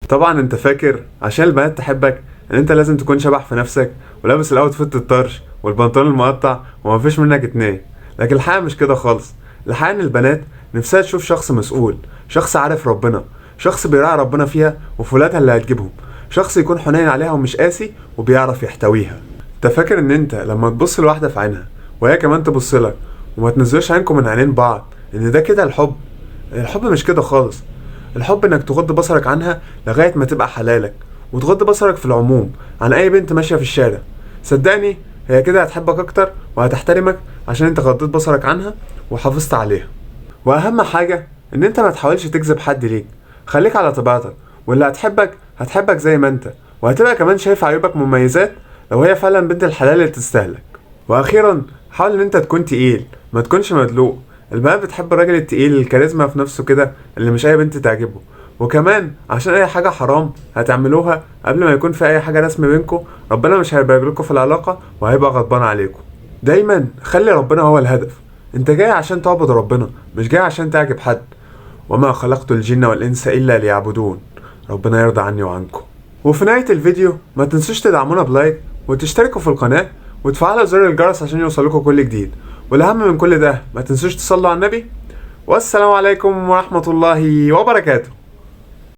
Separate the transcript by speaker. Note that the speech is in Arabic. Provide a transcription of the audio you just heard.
Speaker 1: طبعا انت فاكر عشان البنات تحبك ان انت لازم تكون شبح في نفسك ولابس الاوتفيت الطرش والبنطلون المقطع ومفيش منك اتنين. لكن الحقيقة مش كده خالص. الحقيقة ان البنات نفسها تشوف شخص مسؤول، شخص عارف ربنا، شخص بيراعي ربنا فيها وفي ولادها اللي هتجيبهم، شخص يكون حنين عليها ومش قاسي وبيعرف يحتويها. انت فاكر ان انت لما تبص لواحدة في عينها وهي كمان تبص لك وما تنزلوش عينكم من عينين بعض ان ده كده الحب؟ الحب مش كده خالص. الحب انك تغض بصرك عنها لغاية ما تبقى حلالك، وتغض بصرك في العموم عن اي بنت ماشية في الشارع. صدقني هي كده هتحبك اكتر وهتحترمك عشان انت غضيت بصرك عنها وحافظت عليها. واهم حاجة ان انت ما تحاولش تجذب حد ليك، خليك على طبيعتك، واللي هتحبك زي ما انت، وهتبقى كمان شايف عيوبك مميزات لو هي فعلا بنت الحلال اللي تستاهلك. واخيرا حاول ان انت تكون تقيل، ما تكونش مدلوق. البنات بتحب الراجل التقيل الكاريزما في نفسه كده اللي مش اي بنت تعجبه. وكمان عشان اي حاجة حرام هتعملوها قبل ما يكون في اي حاجة رسمي بينكم، ربنا مش هيبارك لكم في العلاقة وهيبقى غضبان عليكم. دايما خلي ربنا هو الهدف. انت جاي عشان تعبد ربنا، مش جاي عشان تعجب حد. وما خلقت الجن والانس الا ليعبدون. ربنا يرضى عني وعنكم. وفي نهاية الفيديو ما تنسوش تدعمونا بلايك وتشتركوا في القناة وتفعلوا زر الجرس عشان يوصلكوا كل جديد. والأهم من كل ده ما تنسوش تصلوا على النبي. والسلام عليكم ورحمة الله وبركاته.